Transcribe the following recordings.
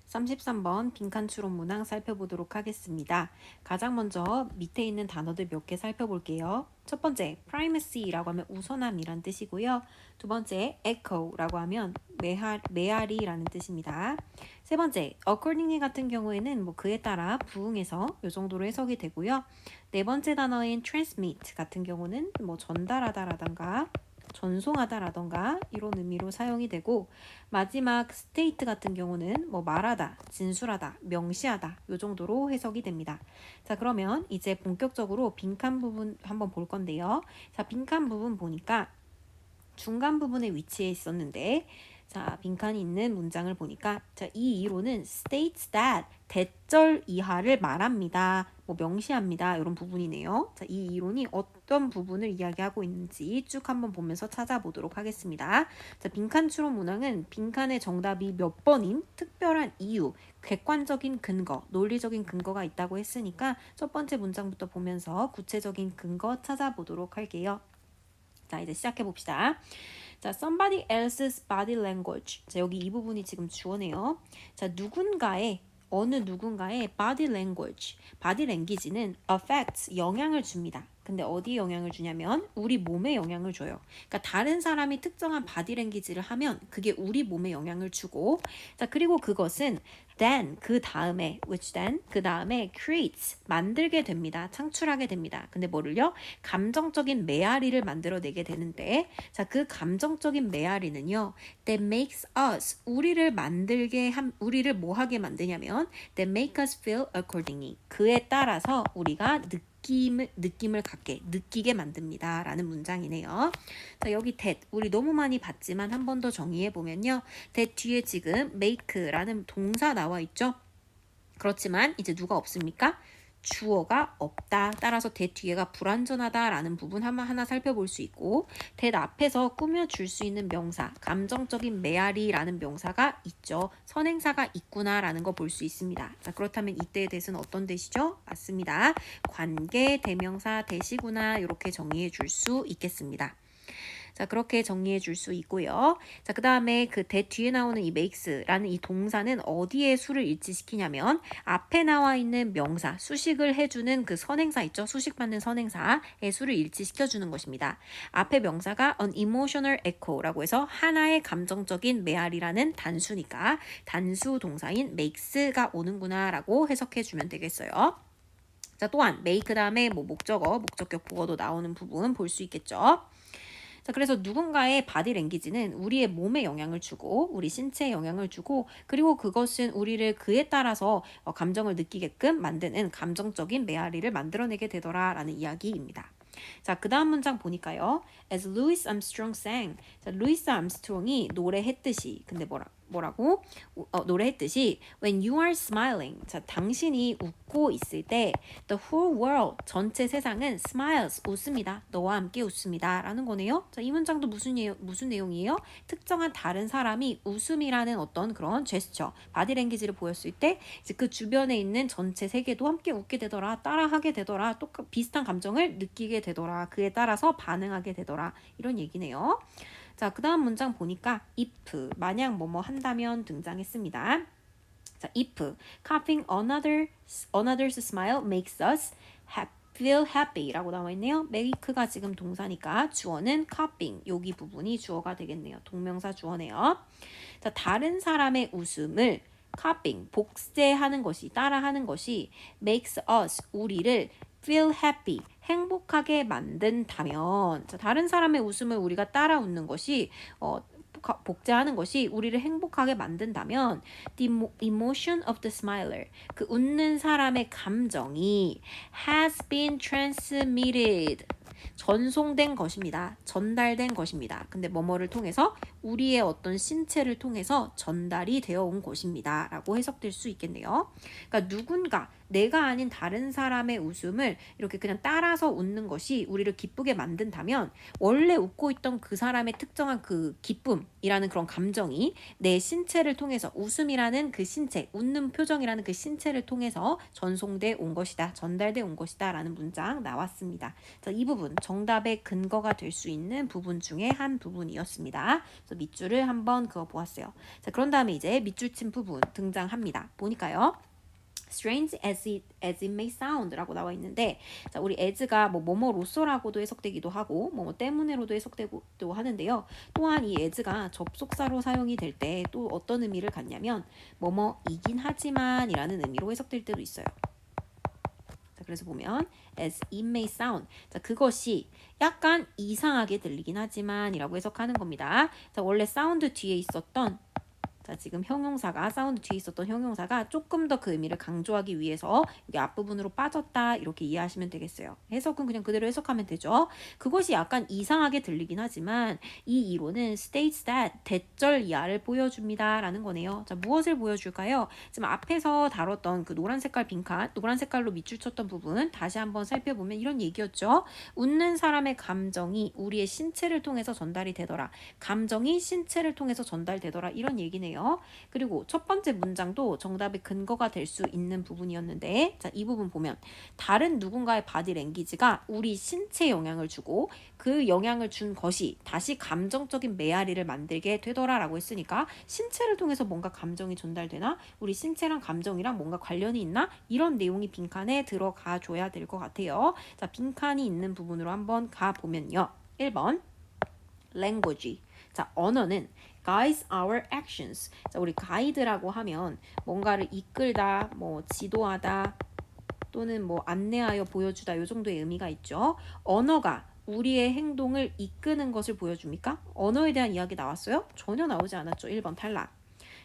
33번 빈칸 추론 문항 살펴보도록 하겠습니다. 가장 먼저 밑에 있는 단어들 몇 개 살펴볼게요. 첫 번째, primacy라고 하면 우선함이란 뜻이고요. 두 번째, echo라고 하면 메아리라는 뜻입니다. 세 번째, accordingly 같은 경우에는 그에 따라 부응해서 이 정도로 해석이 되고요. 네 번째 단어인 transmit 같은 경우는 전달하다라던가 전송하다라던가 이런 의미로 사용이 되고, 마지막 state 같은 경우는 말하다, 진술하다, 명시하다 이 정도로 해석이 됩니다. 자, 그러면 이제 본격적으로 빈칸 부분 한번 볼 건데요. 자, 빈칸 부분 보니까 중간 부분에 위치해 있었는데, 자, 빈칸이 있는 문장을 보니까 이 이론은 states that 대절 이하를 말합니다. 명시합니다. 이런 부분이네요. 자, 이 이론이 어떤 부분을 이야기하고 있는지 쭉 한번 보면서 찾아보도록 하겠습니다. 자, 빈칸 추론 문항은 빈칸의 정답이 몇 번인 특별한 이유, 객관적인 근거, 논리적인 근거가 있다고 했으니까 첫 번째 문장부터 보면서 구체적인 근거 찾아보도록 할게요. 자, 이제 시작해 봅시다. 자, somebody else's body language. 자, 여기 이 부분이 지금 주어네요. 자, 어느 누군가의 body language, body language는 affects, 영향을 줍니다. 근데 어디에 영향을 주냐면 우리 몸에 영향을 줘요. 그러니까 다른 사람이 특정한 바디 랭귀지를 하면 그게 우리 몸에 영향을 주고, 자, 그리고 그것은 then 그 다음에 creates, 만들게 됩니다. 창출하게 됩니다. 근데 뭐를요? 감정적인 메아리를 만들어내게 되는데, 자, 그 감정적인 메아리는요, that makes us, 우리를 뭐 하게 만드냐면 that make us feel accordingly, 그에 따라서 우리가 느낌을 느끼게 만듭니다. 라는 문장이네요. 자, 여기 that 우리 너무 많이 봤지만 한 번 더 정의해 보면요, that 뒤에 지금 make라는 동사 나와 있죠. 그렇지만 이제 누가 없습니까? 주어가 없다. 따라서 that 뒤에가 불완전하다라는 부분 하나 살펴볼 수 있고, that 앞에서 꾸며줄 수 있는 명사, 감정적인 메아리라는 명사가 있죠. 선행사가 있구나라는 거 볼 수 있습니다. 자, 그렇다면 이때의 that은 어떤 that이죠? 맞습니다. 관계, 대명사, that이구나, 이렇게 정의해 줄 수 있겠습니다. 자, 그렇게 정리해 줄 수 있고요. 자, 그 다음에 그 that 뒤에 나오는 이 makes라는 이 동사는 어디에 수를 일치시키냐면 앞에 나와 있는 명사, 수식을 해주는 그 선행사 있죠? 수식받는 선행사의 수를 일치시켜주는 것입니다. 앞에 명사가 an emotional echo라고 해서 하나의 감정적인 메아리라는 단수니까 단수 동사인 makes가 오는구나 라고 해석해 주면 되겠어요. 자, 또한 make 다음에 목적격 보어도 나오는 부분 볼 수 있겠죠. 자, 그래서 누군가의 바디 랭귀지는 우리의 몸에 영향을 주고 우리 신체에 영향을 주고, 그리고 그것은 우리를 그에 따라서 감정을 느끼게끔 만드는 감정적인 메아리를 만들어내게 되더라라는 이야기입니다. 자, 그 다음 문장 보니까요. As Louis Armstrong sang. 자, 루이스 암스트롱이 노래했듯이. 근데 뭐라고? 노래했듯이 when you are smiling. 자, 당신이 웃고 있을 때 the whole world, 전체 세상은 smiles, 웃습니다. 너와 함께 웃습니다. 라는 거네요. 자, 이 문장도 무슨 내용이에요? 특정한 다른 사람이 웃음이라는 어떤 그런 제스처, 바디 랭귀지를 보였을 때 이제 그 주변에 있는 전체 세계도 함께 웃게 되더라, 따라하게 되더라, 비슷한 감정을 느끼게 되더라, 그에 따라서 반응하게 되더라, 이런 얘기네요. 자, 그 다음 문장 보니까 if, 만약 뭐뭐 한다면 등장했습니다. 자, if copying another's smile makes us feel happy 라고 나와 있네요. make가 지금 동사니까 주어는 copying, 여기 부분이 주어가 되겠네요. 동명사 주어네요. 자, 다른 사람의 웃음을 copying, 복제하는 것이, 따라하는 것이 makes us, 우리를 feel happy, 행복하게 만든다면, 자, 다른 사람의 웃음을 우리가 따라 웃는 것이 복제하는 것이 우리를 행복하게 만든다면 the emotion of the smiler, 그 웃는 사람의 감정이 has been transmitted, 전송된 것입니다. 전달된 것입니다. 근데 뭐뭐를 통해서 우리의 어떤 신체를 통해서 전달이 되어 온 것입니다. 라고 해석될 수 있겠네요. 그러니까 누군가, 내가 아닌 다른 사람의 웃음을 이렇게 그냥 따라서 웃는 것이 우리를 기쁘게 만든다면 원래 웃고 있던 그 사람의 특정한 그 기쁨이라는 그런 감정이 내 신체를 통해서 웃음이라는 그 신체, 웃는 표정이라는 그 신체를 통해서 전달돼 온 것이다 라는 문장 나왔습니다. 자, 이 부분 정답의 근거가 될 수 있는 부분 중에 한 부분이었습니다. 그래서 밑줄을 한번 그어 보았어요. 자, 그런 다음에 이제 밑줄 친 부분 등장합니다. 보니까요. strange as it may sound 라고 나와 있는데, 자, 우리 as가 뭐뭐로서라고도 해석되기도 하고 뭐뭐 때문에로도 해석되기도 하는데요. 또한 이 as가 접속사로 사용이 될 때 또 어떤 의미를 갖냐면 뭐뭐이긴 하지만 이라는 의미로 해석될 때도 있어요. 자, 그래서 보면 as it may sound, 자, 그것이 약간 이상하게 들리긴 하지만 이라고 해석하는 겁니다. 자, 원래 사운드 뒤에 있었던, 자, 지금 형용사가 사운드 뒤에 있었던 형용사가 조금 더 그 의미를 강조하기 위해서 여기 앞부분으로 빠졌다 이렇게 이해하시면 되겠어요. 해석은 그냥 그대로 해석하면 되죠. 그것이 약간 이상하게 들리긴 하지만 이 이론은 states that 대절 이하를 보여줍니다 라는 거네요. 자, 무엇을 보여줄까요? 지금 앞에서 다뤘던 그 노란 색깔 빈칸, 노란 색깔로 밑줄 쳤던 부분 다시 한번 살펴보면 이런 얘기였죠. 웃는 사람의 감정이 우리의 신체를 통해서 전달이 되더라. 감정이 신체를 통해서 전달되더라. 이런 얘기네요. 그리고 첫 번째 문장도 정답의 근거가 될 수 있는 부분이었는데, 자, 이 부분 보면 다른 누군가의 바디 랭귀지가 우리 신체에 영향을 주고 그 영향을 준 것이 다시 감정적인 메아리를 만들게 되더라 라고 했으니까 신체를 통해서 뭔가 감정이 전달되나? 우리 신체랑 감정이랑 뭔가 관련이 있나? 이런 내용이 빈칸에 들어가 줘야 될 것 같아요. 자, 빈칸이 있는 부분으로 한번 가보면요. 1번 language. 자, 언어는 guides our actions. 자, 우리 가이드라고 하면 뭔가를 이끌다, 뭐 지도하다, 또는 뭐 안내하여 보여주다, 이 정도의 의미가 있죠. 언어가 우리의 행동을 이끄는 것을 보여줍니까? 언어에 대한 이야기 나왔어요? 전혀 나오지 않았죠. 1번 탈락.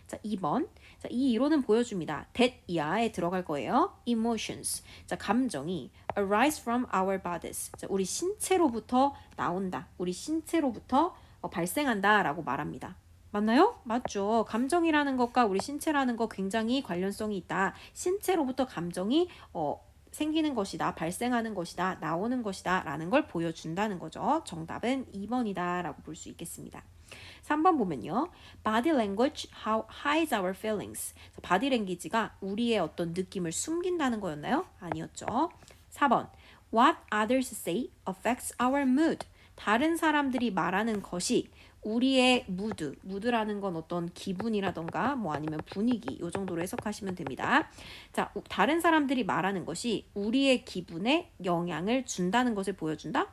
자, 2번. 자, 이 이론은 보여줍니다. that 이하에 들어갈 거예요. emotions. 자, 감정이 arise from our bodies. 자, 우리 신체로부터 나온다. 우리 신체로부터 발생한다 라고 말합니다. 맞나요? 맞죠. 감정이라는 것과 우리 신체라는 것 굉장히 관련성이 있다. 신체로부터 감정이 생기는 것이다, 발생하는 것이다, 나오는 것이다 라는 걸 보여준다는 거죠. 정답은 2번이다 라고 볼 수 있겠습니다. 3번 보면요. Body language hides our feelings. 바디 랭귀지가 우리의 어떤 느낌을 숨긴다는 거였나요? 아니었죠. 4번 What others say affects our mood. 다른 사람들이 말하는 것이 우리의 무드라는 건 어떤 기분이라던가 뭐 아니면 분위기, 요 정도로 해석하시면 됩니다. 자, 다른 사람들이 말하는 것이 우리의 기분에 영향을 준다는 것을 보여준다?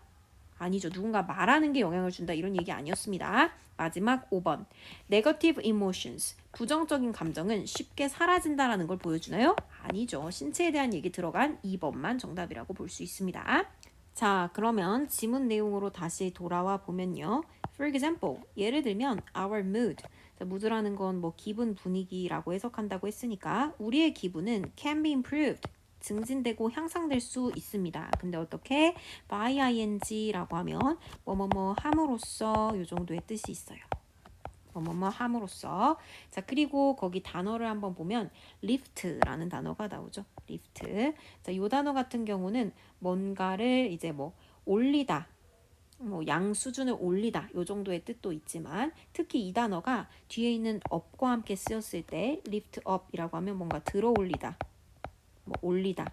아니죠. 누군가 말하는 게 영향을 준다 이런 얘기 아니었습니다. 마지막 5번 negative emotions. 부정적인 감정은 쉽게 사라진다라는 걸 보여주나요? 아니죠. 신체에 대한 얘기 들어간 2번만 정답이라고 볼 수 있습니다. 자, 그러면 지문 내용으로 다시 돌아와 보면요. For example, 예를 들면 our mood. 자, mood라는 건 뭐 기분, 분위기라고 해석한다고 했으니까 우리의 기분은 can be improved. 증진되고 향상될 수 있습니다. 근데 어떻게? by ing라고 하면 뭐뭐뭐 함으로써 요 정도의 뜻이 있어요. 뭐뭐뭐 함으로써. 자, 그리고 거기 단어를 한번 보면 lift라는 단어가 나오죠. lift. 자, 요 단어 같은 경우는 뭔가를 이제 뭐 올리다, 뭐 양 수준을 올리다 요 정도의 뜻도 있지만 특히 이 단어가 뒤에 있는 up과 함께 쓰였을 때 lift up이라고 하면 뭔가 들어 올리다, 뭐 올리다,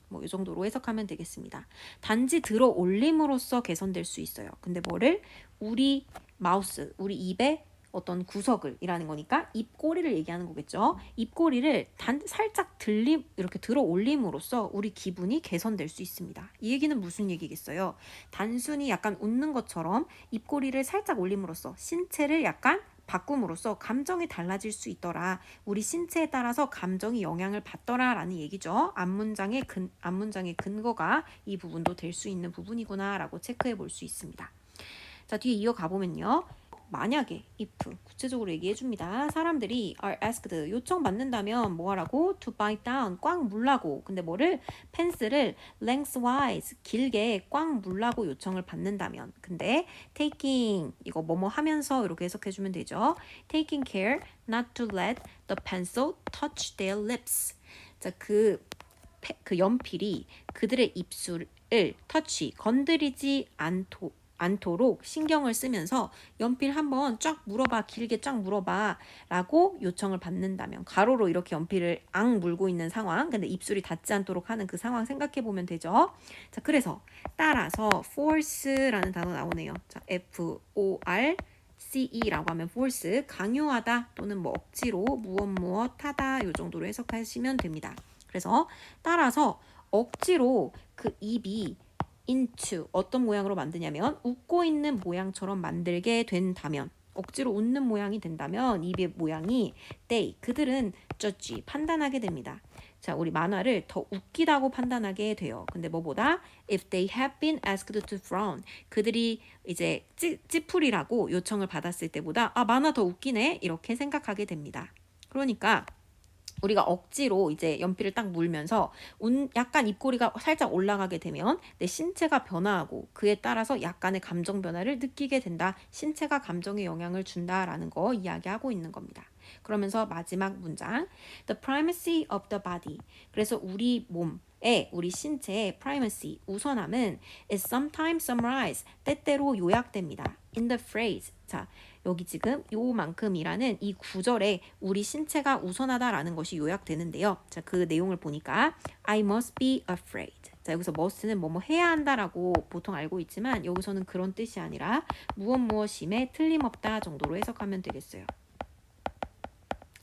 뭐 이 정도로 해석하면 되겠습니다. 단지 들어 올림으로써 개선될 수 있어요. 근데 뭐를? 우리 마우스, 우리 입의 어떤 구석을 이라는 거니까 입꼬리를 얘기하는 거겠죠. 입꼬리를 살짝 이렇게 들어 올림으로써 우리 기분이 개선될 수 있습니다. 이 얘기는 무슨 얘기겠어요? 단순히 약간 웃는 것처럼 입꼬리를 살짝 올림으로써 신체를 약간 바꿈으로써 감정이 달라질 수 있더라. 우리 신체에 따라서 감정이 영향을 받더라 라는 얘기죠. 앞문장의 근거가 이 부분도 될 수 있는 부분이구나 라고 체크해 볼 수 있습니다. 자, 뒤에 이어가 보면요. 만약에 if 구체적으로 얘기해 줍니다. 사람들이 are asked 요청받는다면 뭐 하라고? to bite down 꽉 물라고. 근데 뭐를? 펜스를 lengthwise 길게 꽉 물라고 요청을 받는다면. 근데 taking 이거 뭐뭐 하면서 이렇게 해석해 주면 되죠. taking care not to let the pencil touch their lips. 자, 그 연필이 그들의 입술을 건드리지 않도록 신경을 쓰면서 연필 한번 쫙 물어봐, 길게 쫙 물어봐 라고 요청을 받는다면, 가로로 이렇게 연필을 물고 있는 상황, 근데 입술이 닿지 않도록 하는 그 상황 생각해 보면 되죠. 자, 그래서 따라서 force라는 단어 나오네요. 자, FORCE라고 하면 force, 강요하다 또는 뭐 억지로 무엇 하다 요 정도로 해석하시면 됩니다. 그래서 따라서 억지로 그 입이 into 어떤 모양으로 만드냐면 웃고 있는 모양처럼 만들게 된다면, 억지로 웃는 모양이 된다면 입의 모양이 그들은 judge 판단하게 됩니다. 자, 우리 만화를 더 웃기다고 판단하게 돼요. 근데 뭐보다 if they have been asked to frown, 그들이 이제 찌푸리라고 요청을 받았을 때보다 만화 더 웃기네 이렇게 생각하게 됩니다. 그러니까 우리가 억지로 이제 연필을 딱 물면서 약간 입꼬리가 살짝 올라가게 되면 내 신체가 변화하고 그에 따라서 약간의 감정 변화를 느끼게 된다. 신체가 감정에 영향을 준다라는 거 이야기하고 있는 겁니다. 그러면서 마지막 문장, the primacy of the body. 그래서 우리 우리 신체의 primacy, 우선함은 is sometimes summarized, 때때로 요약됩니다. in the phrase. 자, 여기 지금 요만큼이라는 이 구절에 우리 신체가 우선하다라는 것이 요약되는데요. 자, 그 내용을 보니까 I must be afraid. 자, 여기서 must는 뭐뭐 해야 한다라고 보통 알고 있지만 여기서는 그런 뜻이 아니라 무엇임에 틀림없다 정도로 해석하면 되겠어요.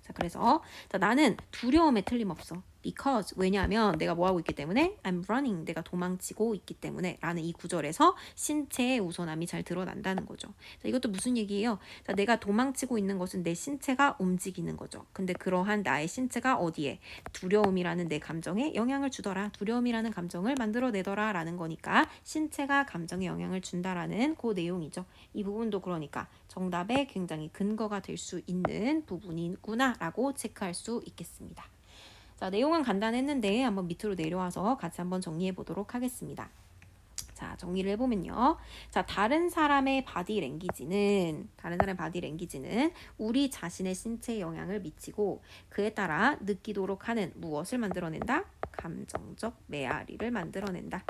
자, 그래서 나는 두려움에 틀림없어. because 왜냐하면 내가 뭐하고 있기 때문에 I'm running, 내가 도망치고 있기 때문에 라는 이 구절에서 신체의 우선함이 잘 드러난다는 거죠. 자, 이것도 무슨 얘기예요? 자, 내가 도망치고 있는 것은 내 신체가 움직이는 거죠. 근데 그러한 나의 신체가 어디에? 두려움이라는 내 감정에 영향을 주더라. 두려움이라는 감정을 만들어내더라 라는 거니까 신체가 감정에 영향을 준다라는 그 내용이죠. 이 부분도 그러니까 정답에 굉장히 근거가 될 수 있는 부분이구나 라고 체크할 수 있겠습니다. 자, 내용은 간단했는데 한번 밑으로 내려와서 같이 한번 정리해 보도록 하겠습니다. 자, 정리를 해보면요. 자, 다른 사람의 바디 랭귀지는 우리 자신의 신체에 영향을 미치고 그에 따라 느끼도록 하는 무엇을 만들어낸다? 감정적 메아리를 만들어낸다.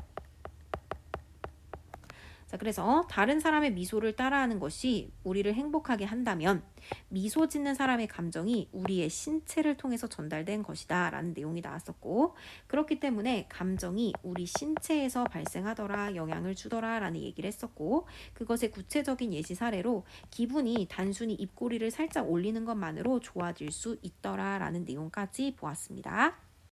자, 그래서 다른 사람의 미소를 따라하는 것이 우리를 행복하게 한다면 미소 짓는 사람의 감정이 우리의 신체를 통해서 전달된 것이다 라는 내용이 나왔었고, 그렇기 때문에 감정이 우리 신체에서 발생하더라, 영향을 주더라 라는 얘기를 했었고, 그것의 구체적인 예시 사례로 기분이 단순히 입꼬리를 살짝 올리는 것만으로 좋아질 수 있더라 라는 내용까지 보았습니다.